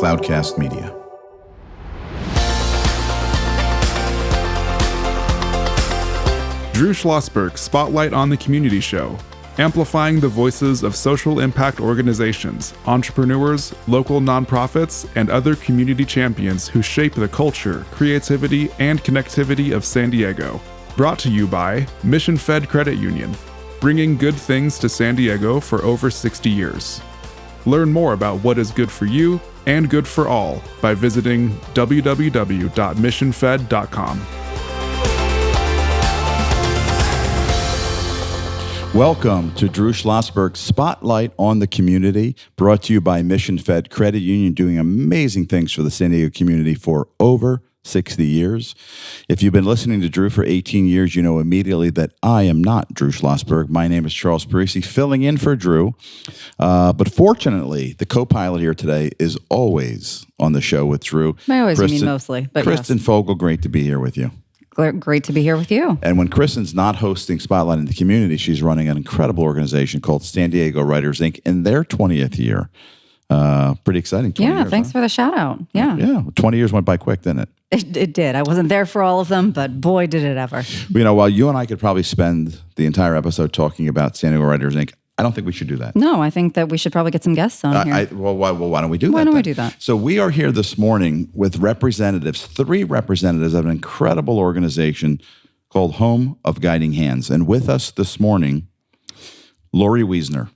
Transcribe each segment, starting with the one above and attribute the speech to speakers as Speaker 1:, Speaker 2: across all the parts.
Speaker 1: Cloudcast Media.
Speaker 2: Drew Schlosberg Spotlight on the Community Show, amplifying the voices of social impact organizations, entrepreneurs, local nonprofits, and other community champions who shape the culture, creativity, and connectivity of San Diego. Brought to you by Mission Fed Credit Union, bringing good things to San Diego for over 60 years. Learn more about what is good for you and good for all by visiting www.missionfed.com.
Speaker 1: Welcome to Drew Schlosberg's Spotlight on the Community, brought to you by Mission Fed Credit Union, doing amazing things for the San Diego community for over 60 years. If you've been listening to Drew for 18 years, you know immediately that I am not Drew Schlosberg. My name is Charles Parisi, filling in for Drew. But fortunately, the co-pilot here today is always on the show with Drew.
Speaker 3: I always mean mostly. But
Speaker 1: Kristen Fogel, great to be here with you.
Speaker 3: Great to be here with you.
Speaker 1: And when Kristen's not hosting Spotlight in the Community, she's running an incredible organization called San Diego Writers, Inc. in their 20th year. Pretty exciting. 20 years,
Speaker 3: thanks for the shout out. Yeah,
Speaker 1: 20 years went by quick, didn't it?
Speaker 3: It did. I wasn't there for all of them, but boy, did it ever.
Speaker 1: You know, while you and I could probably spend the entire episode talking about San Diego Writers, Inc., I don't think we should do that.
Speaker 3: No, I think that we should probably get some guests on here.
Speaker 1: Why don't we do that?
Speaker 3: Why don't we do that?
Speaker 1: So we are here this morning with representatives, 3 representatives of an incredible organization called Home of Guiding Hands. And with us this morning, Lori Wiesner.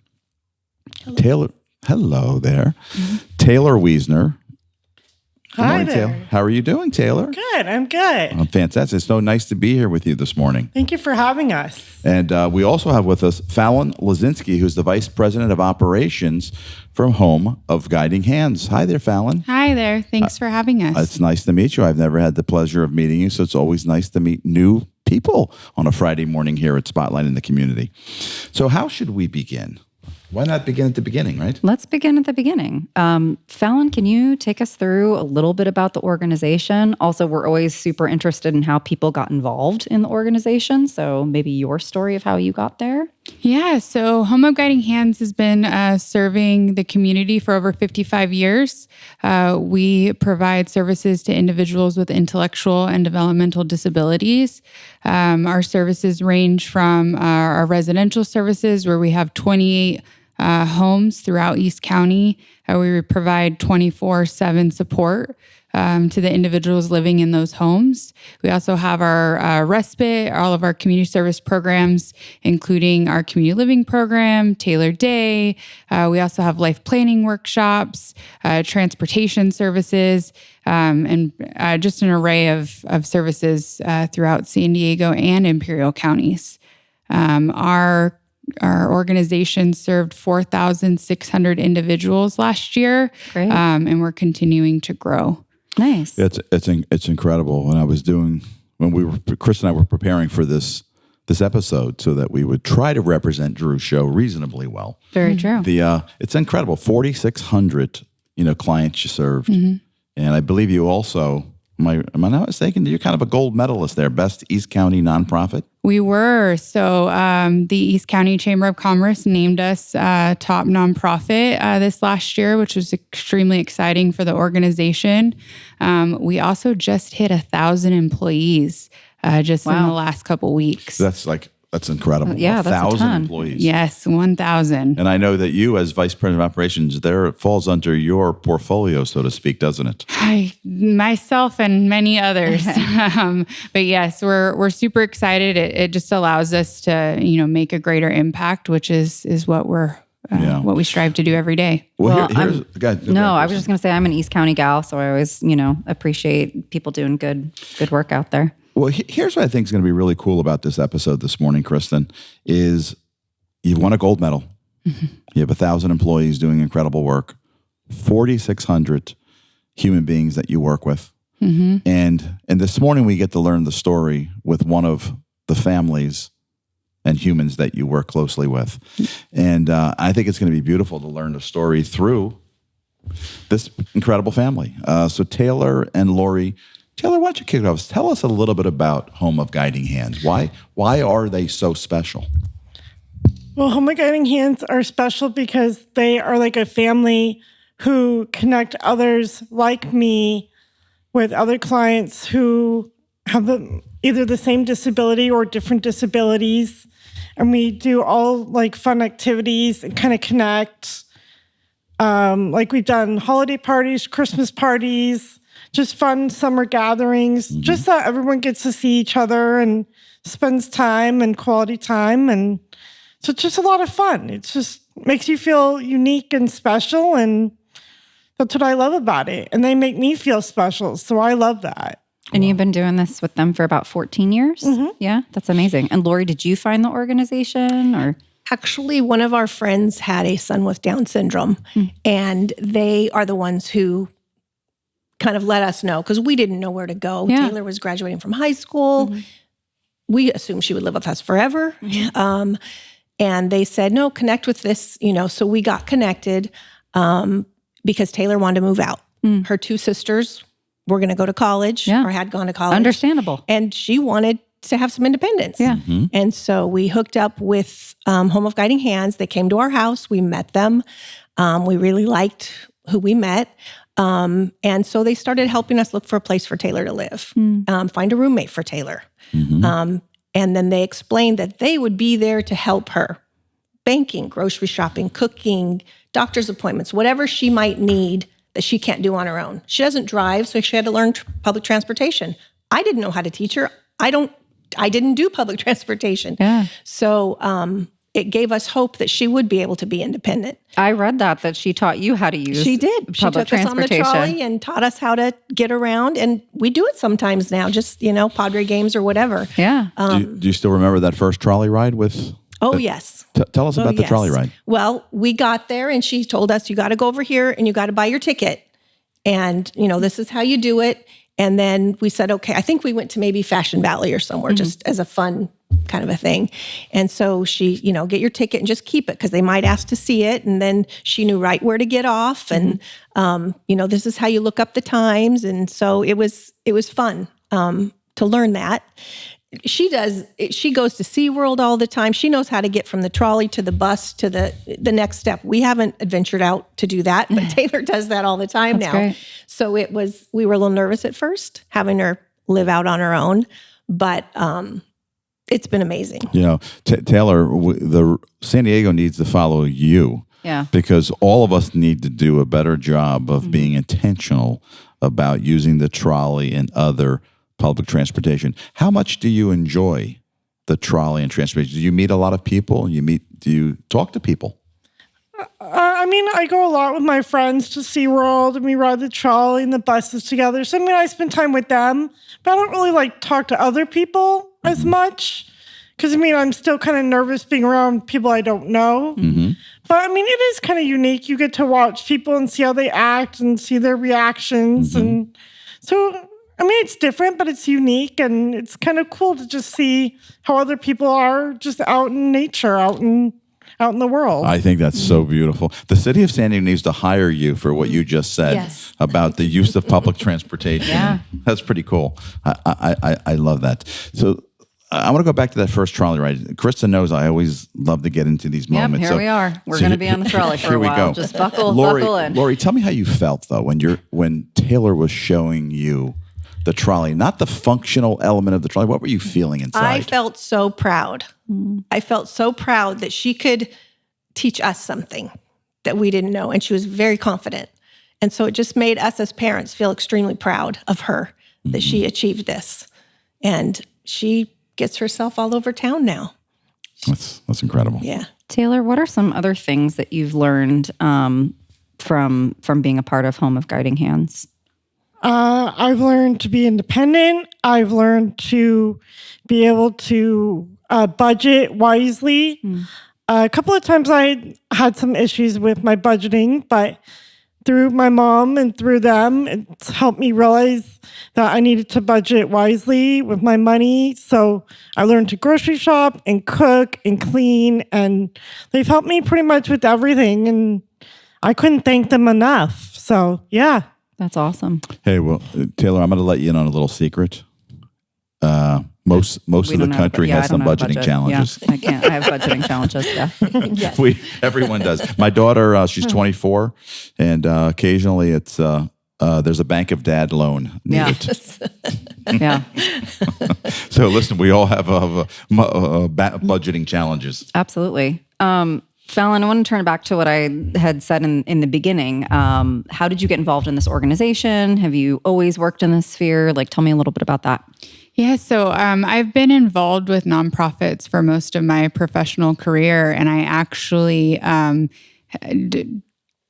Speaker 1: Hello there. Mm-hmm. Taylor Wiesner.
Speaker 4: Hi
Speaker 1: morning,
Speaker 4: there.
Speaker 1: Taylor. How are you doing, Taylor?
Speaker 4: Good. I'm good.
Speaker 1: Fantastic. It's so nice to be here with you this morning.
Speaker 4: Thank you for having us.
Speaker 1: And we also have with us Falon Leszczynski, who's the Vice President of Operations from Home of Guiding Hands. Hi there, Falon.
Speaker 5: Hi there. Thanks for having us.
Speaker 1: It's nice to meet you. I've never had the pleasure of meeting you, so it's always nice to meet new people on a Friday morning here at Spotlight in the Community. So how should we begin? Why not begin at the beginning, right?
Speaker 3: Let's begin at the beginning. Falon, can you take us through a little bit about the organization? Also, we're always super interested in how people got involved in the organization. So maybe your story of how you got there.
Speaker 5: Yeah, so Home of Guiding Hands has been serving the community for over 55 years. We provide services to individuals with intellectual and developmental disabilities. Our services range from our residential services, where we have 28 homes throughout East County. We provide 24/7 support to the individuals living in those homes. We also have our respite, all of our community service programs, including our community living program, Tailored Day. We also have life planning workshops, transportation services, and just an array of services throughout San Diego and Imperial counties. Our organization served 4,600 individuals last year, and we're continuing to grow.
Speaker 3: Nice.
Speaker 1: It's incredible. Chris and I were preparing for this episode so that we would try to represent Drew's show reasonably well.
Speaker 3: Very true.
Speaker 1: It's incredible. 4,600 clients you served, and I believe you also. Am I not mistaken? You're kind of a gold medalist there, Best East County Nonprofit.
Speaker 5: We were. So the East County Chamber of Commerce named us top nonprofit this last year, which was extremely exciting for the organization. We also just hit 1,000 employees in the last couple weeks.
Speaker 1: That's incredible.
Speaker 3: Yeah, that's
Speaker 1: 1,000
Speaker 3: a ton.
Speaker 1: employees.
Speaker 5: Yes, 1,000.
Speaker 1: And I know that you, as Vice President of Operations, it falls under your portfolio, so to speak, doesn't it?
Speaker 5: Myself and many others. But yes, we're super excited. It just allows us to, make a greater impact, which is what we're what we strive to do every day.
Speaker 3: I was just going to say I'm an East County gal, so I always, appreciate people doing good work out there.
Speaker 1: Well, here's what I think is going to be really cool about this episode this morning, Kristen, is you've won a gold medal. Mm-hmm. You have 1,000 employees doing incredible work, 4,600 human beings that you work with. Mm-hmm. And this morning we get to learn the story with one of the families and humans that you work closely with. And I think it's going to be beautiful to learn the story through this incredible family. So Taylor and Lori, Taylor, why don't you kick it off? Tell us a little bit about Home of Guiding Hands. Why are they so special?
Speaker 4: Well, Home of Guiding Hands are special because they are like a family who connect others like me with other clients who have either the same disability or different disabilities. And we do all like fun activities and kind of connect. Like we've done holiday parties, Christmas parties, just fun summer gatherings, just so everyone gets to see each other and spends time and quality time. And so it's just a lot of fun. It just makes you feel unique and special. And that's what I love about it. And they make me feel special. So I love that.
Speaker 3: And you've been doing this with them for about 14 years? Yeah, that's amazing. And Lori, did you find the organization or?
Speaker 6: Actually, one of our friends had a son with Down syndrome, and they are the ones who kind of let us know because we didn't know where to go.
Speaker 3: Yeah.
Speaker 6: Taylor was graduating from high school. We assumed she would live with us forever. And they said, no, connect with this, so we got connected because Taylor wanted to move out. Her two sisters were going to go to college or had gone to college.
Speaker 3: Understandable.
Speaker 6: And she wanted to have some independence.
Speaker 3: Yeah.
Speaker 6: And so we hooked up with Home of Guiding Hands. They came to our house. We met them. We really liked who we met. And so they started helping us look for a place for Taylor to live, find a roommate for Taylor. And then they explained that they would be there to help her. Banking, grocery shopping, cooking, doctor's appointments, whatever she might need that she can't do on her own. She doesn't drive, so she had to learn public transportation. I didn't know how to teach her. I didn't do public transportation.
Speaker 3: Yeah.
Speaker 6: So it gave us hope that she would be able to be independent.
Speaker 3: I read that she taught you how to use
Speaker 6: She did. She
Speaker 3: public
Speaker 6: took us on the
Speaker 3: transportation.
Speaker 6: trolley and taught us how to get around. And we do it sometimes now, just, Padre games or whatever.
Speaker 3: Yeah.
Speaker 1: Do you still remember that first trolley ride with?
Speaker 6: Oh, yes.
Speaker 1: Tell us about the trolley ride.
Speaker 6: Well, we got there and she told us, you got to go over here and you got to buy your ticket. And, this is how you do it. And then we said, okay, I think we went to maybe Fashion Valley or somewhere just as a fun kind of a thing. And so she, get your ticket and just keep it because they might ask to see it. And then she knew right where to get off. And, this is how you look up the times. And so it was fun to learn that. She goes to SeaWorld all the time. She knows how to get from the trolley to the bus to the next step. We haven't adventured out to do that, but Taylor does that all the time now.
Speaker 3: Great.
Speaker 6: So we were a little nervous at first having her live out on her own, but it's been amazing.
Speaker 1: Taylor, the San Diego needs to follow you.
Speaker 3: Yeah.
Speaker 1: Because all of us need to do a better job of being intentional about using the trolley and other public transportation. How much do you enjoy the trolley and transportation? Do you meet a lot of people? Do you talk to people?
Speaker 4: I go a lot with my friends to SeaWorld, and we ride the trolley and the buses together. So, I spend time with them, but I don't really talk to other people as much. Because, I'm still kind of nervous being around people I don't know. But, it is kind of unique. You get to watch people and see how they act and see their reactions. And so, it's different, but it's unique, and it's kind of cool to just see how other people are just out in nature, out in the world.
Speaker 1: I think that's so beautiful. The city of San Diego needs to hire you for what you just said about the use of public transportation.
Speaker 3: Yeah.
Speaker 1: That's pretty cool. I love that. So I want to go back to that first trolley ride. Krista knows I always love to get into these moments.
Speaker 3: Yep, here we are. We're going to be on the trolley for a while.
Speaker 1: Here we go.
Speaker 3: Just buckle in.
Speaker 1: Lori, tell me how you felt, though, when Taylor was showing you the trolley, not the functional element of the trolley. What were you feeling inside?
Speaker 6: I felt so proud. I felt so proud that she could teach us something that we didn't know. And she was very confident. And so it just made us as parents feel extremely proud of her that she achieved this. And she gets herself all over town now.
Speaker 1: That's incredible.
Speaker 6: Yeah.
Speaker 3: Taylor, what are some other things that you've learned from being a part of Home of Guiding Hands?
Speaker 4: I've learned to be independent. I've learned to be able to budget wisely. A couple of times I had some issues with my budgeting, but through my mom and through them, it's helped me realize that I needed to budget wisely with my money. So I learned to grocery shop and cook and clean, and they've helped me pretty much with everything, and I couldn't thank them enough. So, yeah.
Speaker 3: That's awesome.
Speaker 1: Hey, well, Taylor, I'm going to let you in on a little secret. Most of the country has some budgeting challenges.
Speaker 3: Yeah, I can't. I have budgeting challenges. Yeah.
Speaker 6: Yes.
Speaker 1: Everyone does. My daughter, she's 24, and occasionally it's there's a Bank of Dad loan needed.
Speaker 3: Yeah.
Speaker 1: So listen, we all have budgeting challenges.
Speaker 3: Absolutely. Falon, I want to turn back to what I had said in the beginning. How did you get involved in this organization? Have you always worked in this sphere? Like, tell me a little bit about that.
Speaker 5: Yeah, so I've been involved with nonprofits for most of my professional career, and I actually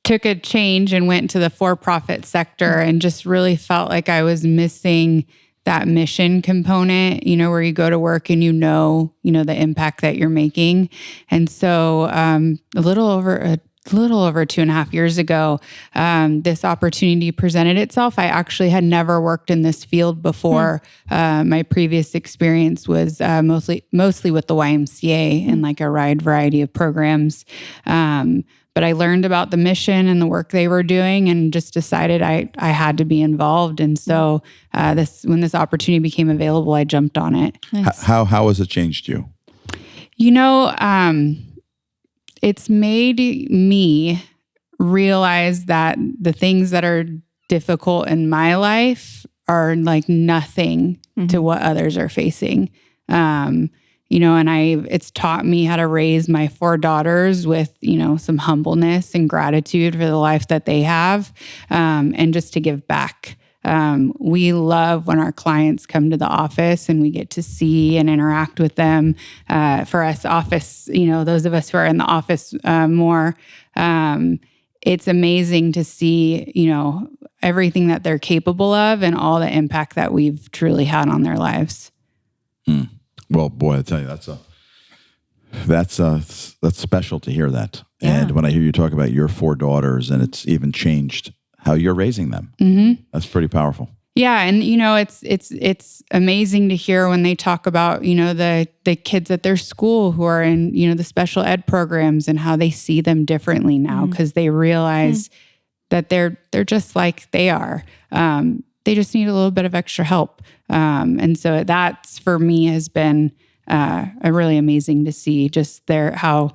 Speaker 5: took a change and went to the for-profit sector and just really felt like I was missing that mission component, where you go to work and you know the impact that you're making. And so a little over 2.5 years ago, this opportunity presented itself. I actually had never worked in this field before. My previous experience was mostly with the YMCA and like a wide variety of programs. But I learned about the mission and the work they were doing and just decided I had to be involved. And so when this opportunity became available, I jumped on it.
Speaker 1: Nice. How has it changed you?
Speaker 5: It's made me realize that the things that are difficult in my life are like nothing to what others are facing. And it's taught me how to raise my 4 daughters with, some humbleness and gratitude for the life that they have, and just to give back. We love when our clients come to the office and we get to see and interact with them. For us office, those of us who are in the office more, it's amazing to see, everything that they're capable of and all the impact that we've truly had on their lives.
Speaker 1: Well, boy, I tell you, that's special to hear that. Yeah. And when I hear you talk about your 4 daughters, and it's even changed how you're raising them, that's pretty powerful.
Speaker 5: Yeah, and it's amazing to hear when they talk about the kids at their school who are in the special ed programs and how they see them differently now because they realize that they're just like they are. They just need a little bit of extra help. And so that's, for me, has been a really amazing to see how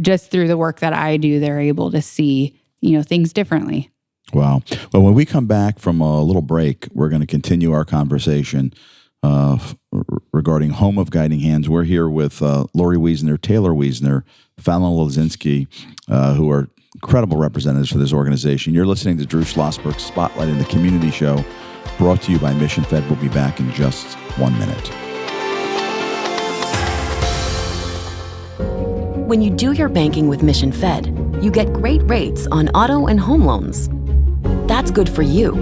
Speaker 5: through the work that I do, they're able to see, things differently.
Speaker 1: Wow. Well, when we come back from a little break, we're going to continue our conversation regarding Home of Guiding Hands. We're here with Lori Wiesner, Taylor Wiesner, Falon Leszczynski, who are incredible representatives for this organization. You're listening to Drew Schlosberg Spotlight in the Community Show, brought to you by Mission Fed. We'll be back in just 1 minute.
Speaker 7: When you do your banking with Mission Fed, you get great rates on auto and home loans. That's good for you,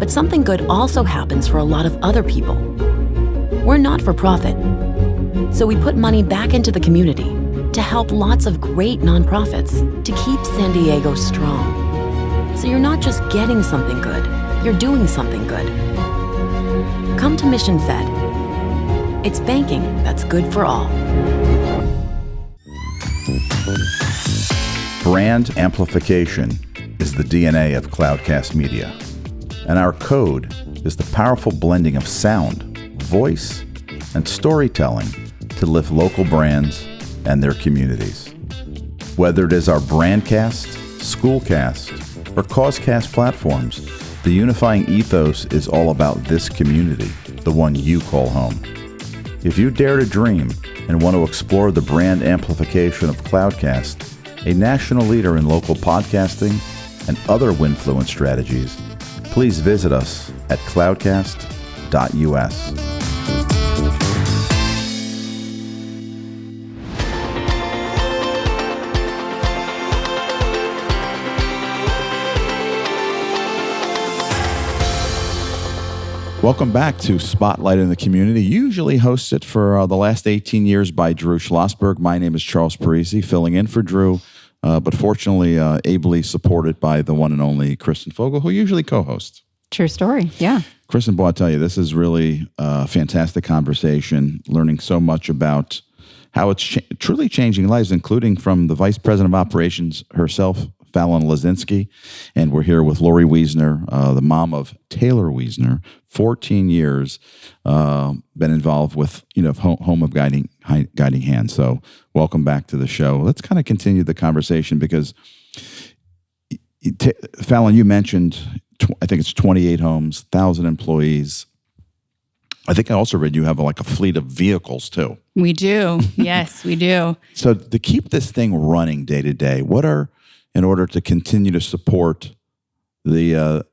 Speaker 7: but something good also happens for a lot of other people. We're not for profit, so we put money back into the community to help lots of great nonprofits to keep San Diego strong. So you're not just getting something good, you're doing something good. Come to Mission Fed. It's banking that's good for all.
Speaker 1: Brand amplification is the DNA of Cloudcast Media, and our code is the powerful blending of sound, voice, and storytelling to lift local brands and their communities. Whether it is our Brandcast, Schoolcast, or Causecast platforms, the unifying ethos is all about this community, the one you call home. If you dare to dream and want to explore the brand amplification of Cloudcast, a national leader in local podcasting and other Winfluence strategies, please visit us at cloudcast.us. Welcome back to Spotlight in the Community, usually hosted for the last 18 years by Drew Schlosberg. My name is Charles Parisi, filling in for Drew, but fortunately ably supported by the one and only Kristen Fogel, who usually co-hosts.
Speaker 3: True story, yeah.
Speaker 1: Kristen, boy, I tell you, this is really a fantastic conversation, learning so much about how it's truly changing lives, including from the Vice President of Operations herself, Falon Leszczynski, and we're here with Lori Wiesner, the mom of Taylor Wiesner, 14 years, been involved with, Home of Guiding Hands. So welcome back to the show. Let's kind of continue the conversation because, Falon, you mentioned, I think it's 28 homes, 1,000 employees. I think I also read you have a fleet of vehicles too.
Speaker 5: We do. Yes, we do.
Speaker 1: So to keep this thing running day to day, in order to continue to support the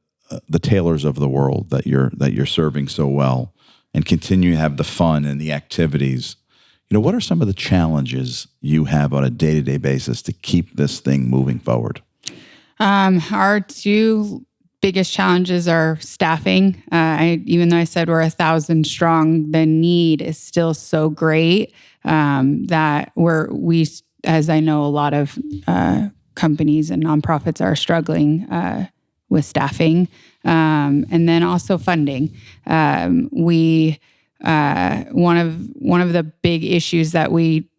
Speaker 1: Taylors of the world that you're serving so well, and continue to have the fun and the activities, what are some of the challenges you have on a day to day basis to keep this thing moving forward?
Speaker 5: Our two biggest challenges are staffing. Even though I said we're 1,000 strong, the need is still so great that we, as I know, a lot of companies and nonprofits are struggling with staffing, and then also funding. One of the big issues that we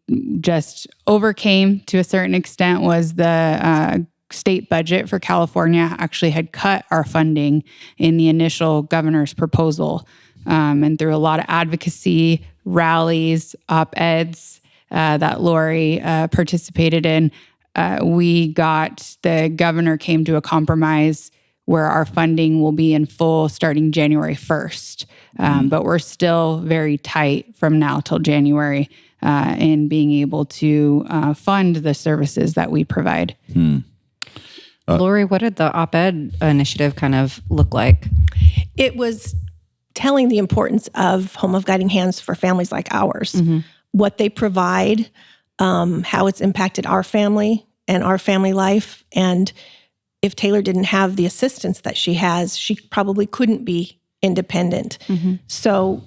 Speaker 5: just overcame to a certain extent was the state budget for California actually had cut our funding in the initial governor's proposal. And through a lot of advocacy, rallies, op-eds that Lori participated in, the governor came to a compromise where our funding will be in full starting January 1st. But we're still very tight from now till January in being able to fund the services that we provide.
Speaker 3: Lori, what did the op-ed initiative kind of look like?
Speaker 6: It was telling the importance of Home of Guiding Hands for families like ours, what they provide, how it's impacted our family and our family life. And if Taylor didn't have the assistance that she has, she probably couldn't be independent. So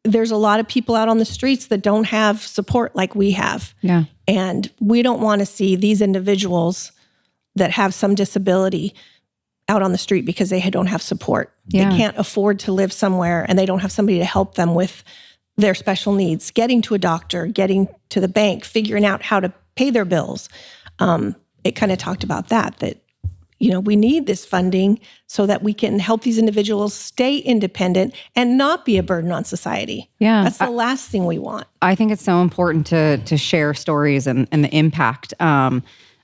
Speaker 6: there's a lot of people out on the streets that don't have support like we have.
Speaker 3: Yeah.
Speaker 6: And we don't want to see these individuals that have some disability out on the street because they don't have support.
Speaker 3: Yeah.
Speaker 6: They can't afford to live somewhere and they don't have somebody to help them with their special needs, getting to a doctor, getting to the bank, figuring out how to pay their bills. It kind of talked about that we need this funding so that we can help these individuals stay independent and not be a burden on society.
Speaker 3: Yeah.
Speaker 6: That's the last thing we want.
Speaker 3: I think it's so important to share stories and the impact.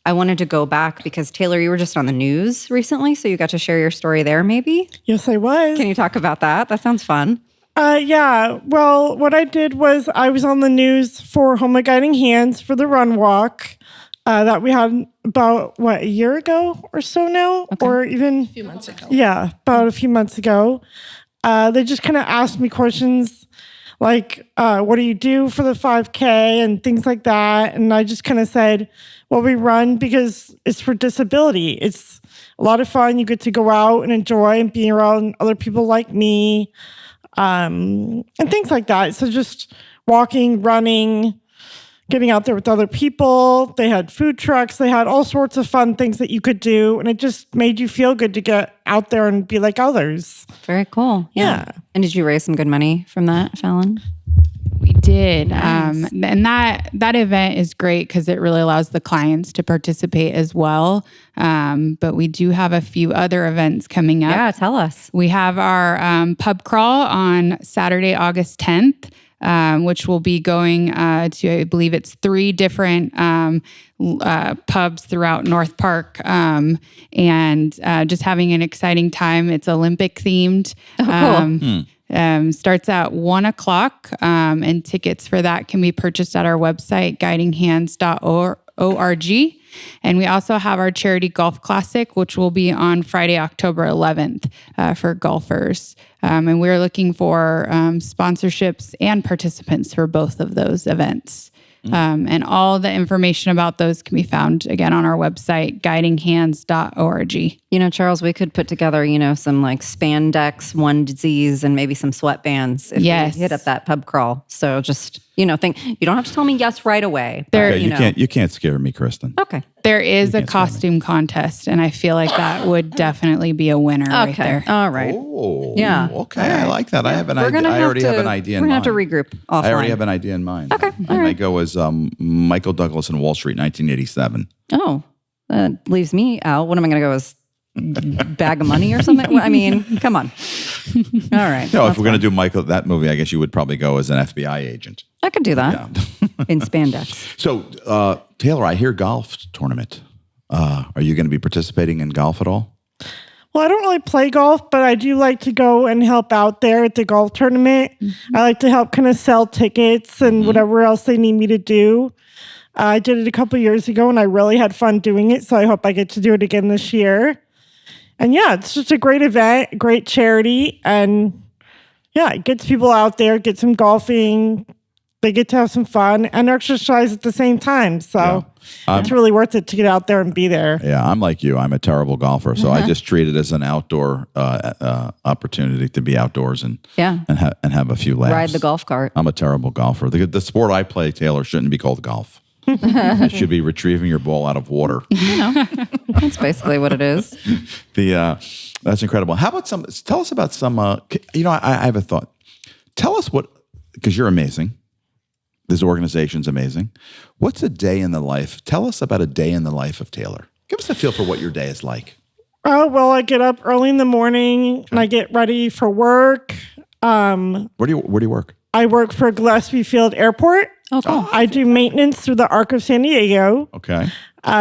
Speaker 3: I wanted to go back because, Taylor, you were just on the news recently, so you got to share your story there, maybe?
Speaker 4: Yes, I was.
Speaker 3: Can you talk about that? That sounds fun.
Speaker 4: Yeah. Well, what I did was I was on the news for Home of Guiding Hands for the run walk that we had about, a year ago or so now? Okay. Or even...
Speaker 6: A few months ago.
Speaker 4: Yeah, about a few months ago. They just kind of asked me questions like, what do you do for the 5K and things like that. And I just kind of said, well, we run because it's for disability. It's a lot of fun. You get to go out and enjoy and be around other people like me and things like that. So just walking, running, getting out there with other people. They had food trucks. They had all sorts of fun things that you could do. And it just made you feel good to get out there and be like others.
Speaker 3: Very cool. Yeah. And did you raise some good money from that, Falon?
Speaker 5: We did.
Speaker 3: Nice.
Speaker 5: And that event is great because it really allows the clients to participate as well. But we do have a few other events coming up.
Speaker 3: Yeah, tell us.
Speaker 5: We have our pub crawl on Saturday, August 10th. Which will be going to, I believe it's 3 different pubs throughout North Park, and just having an exciting time. It's Olympic themed.
Speaker 3: Oh, cool.
Speaker 5: Starts at 1:00, and tickets for that can be purchased at our website, guidinghands.org. And we also have our charity golf classic, which will be on Friday, October 11th for golfers. And we're looking for sponsorships and participants for both of those events. And all the information about those can be found, again, on our website, guidinghands.org.
Speaker 3: Charles, we could put together, some spandex onesies and maybe some sweatbands if we hit up that pub crawl. So just, you don't have to tell me yes right away.
Speaker 1: You can't scare me, Kristen.
Speaker 3: Okay.
Speaker 5: There is a costume contest, and I feel like that would definitely be a winner right there.
Speaker 3: All right.
Speaker 1: Oh,
Speaker 3: yeah.
Speaker 1: Okay, I like that. I have an idea. I already have an idea in mind.
Speaker 3: We're going to have to regroup offline.
Speaker 1: I already have an idea in mind.
Speaker 3: Okay.
Speaker 1: I might go as Michael Douglas in Wall Street, 1987.
Speaker 3: Oh, leaves me out. What am I going to go as bag of money or something? I mean, come on. All right.
Speaker 1: No, if we're going to do Michael that movie, I guess you would probably go as an FBI agent.
Speaker 3: I could do that in spandex.
Speaker 1: So, Taylor, I hear golf tournament. Are you going to be participating in golf at all?
Speaker 4: Well, I don't really play golf, but I do like to go and help out there at the golf tournament. Mm-hmm. I like to help kind of sell tickets and whatever else they need me to do. I did it a couple of years ago, and I really had fun doing it, so I hope I get to do it again this year. And yeah, it's just a great event, great charity, and yeah, it gets people out there, get some golfing. They get to have some fun and exercise at the same time. So it's really worth it to get out there and be there.
Speaker 1: Yeah, I'm like you. I'm a terrible golfer, so I just treat it as an outdoor opportunity to be outdoors and have a few laughs.
Speaker 3: Ride the golf cart.
Speaker 1: I'm a terrible golfer. The sport I play, Taylor, shouldn't be called golf. It should be retrieving your ball out of water.
Speaker 3: That's basically what it is.
Speaker 1: That's incredible. How about tell us about some, I have a thought. Tell us because you're amazing. This organization's amazing. What's a day in the life? Tell us about a day in the life of Taylor. Give us a feel for what your day is like.
Speaker 4: Oh, well, I get up early in the morning and I get ready for work.
Speaker 1: Where do you work?
Speaker 4: I work for Gillespie Field Airport.
Speaker 3: Oh, cool.
Speaker 4: I do maintenance through the Arc of San Diego.
Speaker 1: Okay.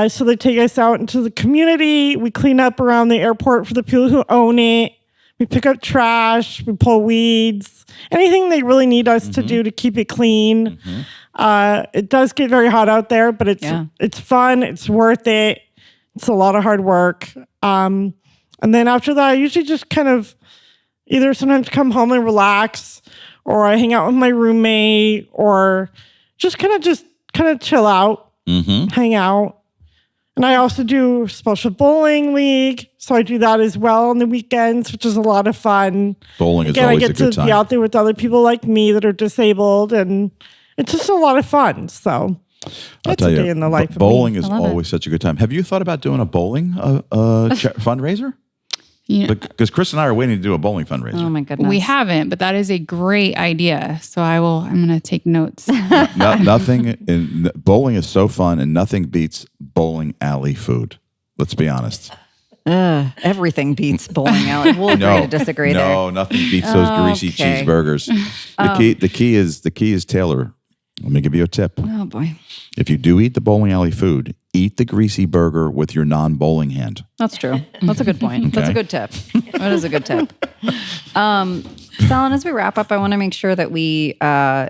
Speaker 4: So they take us out into the community. We clean up around the airport for the people who own it. We pick up trash. We pull weeds. Anything they really need us to do to keep it clean. It does get very hot out there, but it's fun. It's worth it. It's a lot of hard work. And then after that, I usually just kind of either sometimes come home and relax, or I hang out with my roommate, or just kind of chill out, hang out. And I also do special bowling league, so I do that as well on the weekends, which is a lot of fun.
Speaker 1: Bowling is always a good time.
Speaker 4: I get to be out there with other people like me that are disabled, and it's just a lot of fun. So that's a day in the life of
Speaker 1: bowling
Speaker 4: me.
Speaker 1: is always such a good time. Have you thought about doing a bowling fundraiser?
Speaker 5: Yeah.
Speaker 1: Because Chris and I are waiting to do a bowling fundraiser.
Speaker 3: Oh my goodness.
Speaker 5: We haven't, but that is a great idea. So I'm going to take notes.
Speaker 1: Bowling is so fun, and nothing beats bowling alley food. Let's be honest.
Speaker 3: Everything beats bowling alley. We'll agree to disagree there.
Speaker 1: No, nothing beats those greasy cheeseburgers. The key is Taylor. Let me give you a tip.
Speaker 3: Oh boy.
Speaker 1: If you do eat the bowling alley food, eat the greasy burger with your non-bowling hand.
Speaker 3: That's true. That's a good point. Okay. That's a good tip. That is a good tip. Falon, as we wrap up, I want to make sure that we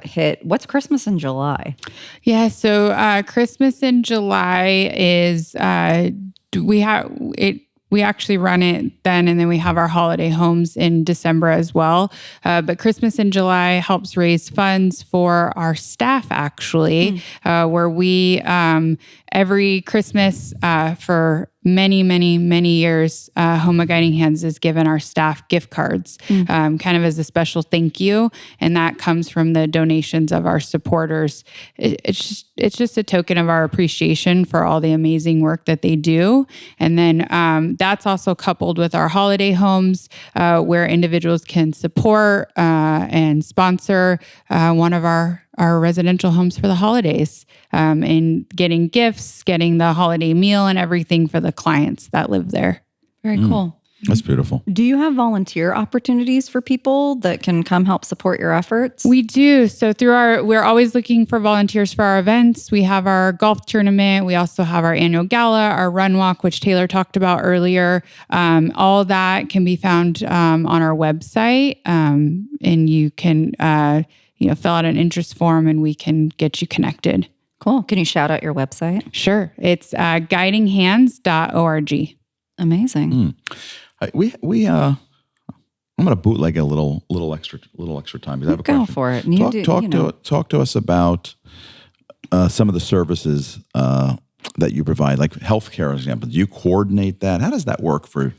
Speaker 3: hit what's Christmas in July.
Speaker 5: Yeah, so Christmas in July is we actually run it then, and then we have our holiday homes in December as well. But Christmas in July helps raise funds for our staff, actually, where we, every Christmas for many, many, many years, Home of Guiding Hands has given our staff gift cards, kind of as a special thank you. And that comes from the donations of our supporters. It's just a token of our appreciation for all the amazing work that they do. And then that's also coupled with our holiday homes, where individuals can support and sponsor one of our residential homes for the holidays, and getting gifts, getting the holiday meal and everything for the clients that live there.
Speaker 3: Very cool.
Speaker 1: That's beautiful.
Speaker 3: Do you have volunteer opportunities for people that can come help support your efforts?
Speaker 5: We do. So we're always looking for volunteers for our events. We have our golf tournament. We also have our annual gala, our run walk, which Taylor talked about earlier. All that can be found on our website, and you can fill out an interest form and we can get you connected.
Speaker 3: Cool. Can you shout out your website?
Speaker 5: Sure. It's guidinghands.org.
Speaker 3: Amazing.
Speaker 1: I'm going to bootleg a little extra time. I have a question.
Speaker 3: Go for it.
Speaker 1: Talk to us about some of the services that you provide, like healthcare, for example. Do you coordinate that? How does that work for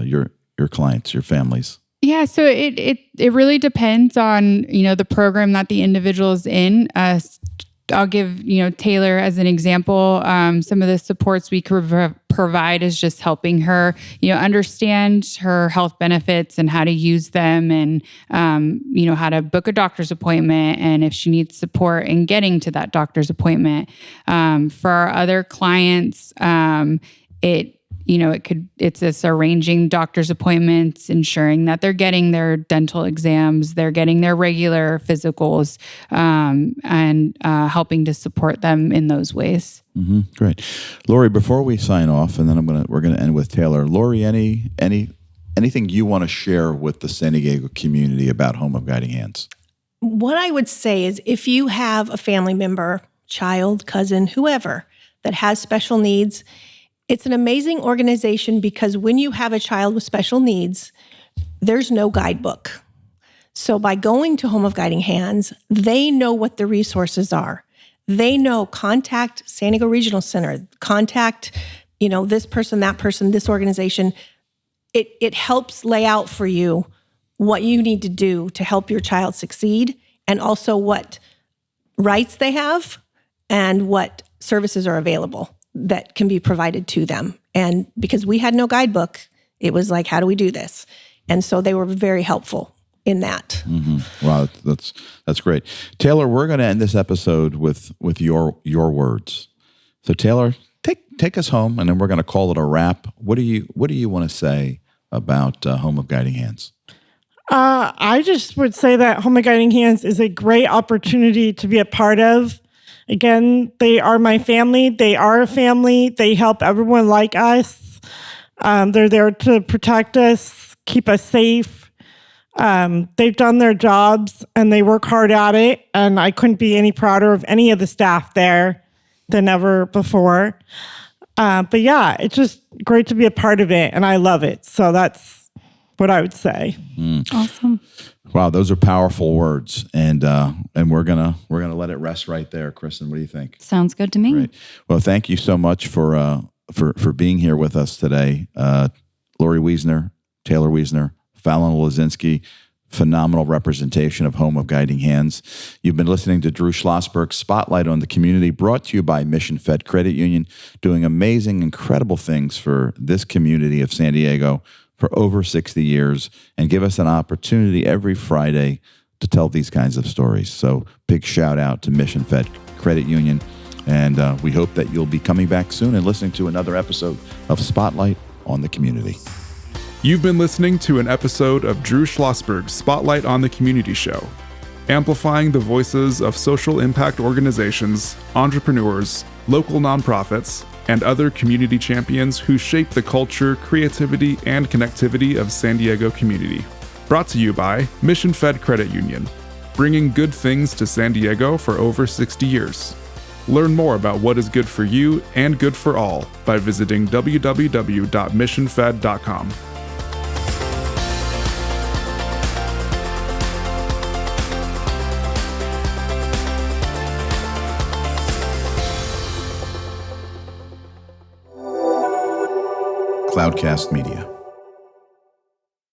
Speaker 1: your clients, your families?
Speaker 5: Yeah, so it really depends on the program that the individual is in. I'll give Taylor as an example. Some of the supports we could provide is just helping her, understand her health benefits and how to use them, and, how to book a doctor's appointment, and if she needs support in getting to that doctor's appointment. For our other clients, it's this arranging doctor's appointments, ensuring that they're getting their dental exams, they're getting their regular physicals, and helping to support them in those ways.
Speaker 1: Mm-hmm. Great. Lori, before we sign off, and then we're gonna end with Taylor. Lori, anything you want to share with the San Diego community about Home of Guiding Hands?
Speaker 6: What I would say is, if you have a family member, child, cousin, whoever, that has special needs, it's an amazing organization, because when you have a child with special needs, there's no guidebook. So by going to Home of Guiding Hands, they know what the resources are. They know, contact San Diego Regional Center, contact, this person, that person, this organization. It helps lay out for you what you need to do to help your child succeed, and also what rights they have and what services are available that can be provided to them. And because we had no guidebook, it was like, how do we do this? And so they were very helpful in that.
Speaker 1: Mm-hmm. Wow, that's great. Taylor, we're going to end this episode with your words. So Taylor, take us home, and then we're going to call it a wrap. What do you want to say about Home of Guiding Hands?
Speaker 4: I just would say that Home of Guiding Hands is a great opportunity to be a part of. Again, they are my family. They are a family. They help everyone like us. They're there to protect us, keep us safe. They've done their jobs, and they work hard at it. And I couldn't be any prouder of any of the staff there than ever before. But yeah, it's just great to be a part of it, and I love it. So that's what I would say.
Speaker 3: Awesome.
Speaker 1: Wow, those are powerful words, and we're gonna let it rest right there. Kristen, what do you think?
Speaker 3: Sounds good to me.
Speaker 1: Great. Well, thank you so much for being here with us today, Lori Wiesner, Taylor Wiesner, Falon Leszczynski. Phenomenal representation of Home of Guiding Hands. You've been listening to Drew Schlosberg's Spotlight on the Community, brought to you by Mission Fed Credit Union, doing amazing, incredible things for this community of San Diego for over 60 years, and give us an opportunity every Friday to tell these kinds of stories. So big shout out to Mission Fed Credit Union, and we hope that you'll be coming back soon and listening to another episode of Spotlight on the Community.
Speaker 2: You've been listening to an episode of Drew Schlosberg's Spotlight on the Community show, amplifying the voices of social impact organizations, entrepreneurs, local nonprofits, and other community champions who shape the culture, creativity, and connectivity of San Diego community. Brought to you by Mission Fed Credit Union, bringing good things to San Diego for over 60 years. Learn more about what is good for you and good for all by visiting www.missionfed.com.
Speaker 1: Cloudcast Media.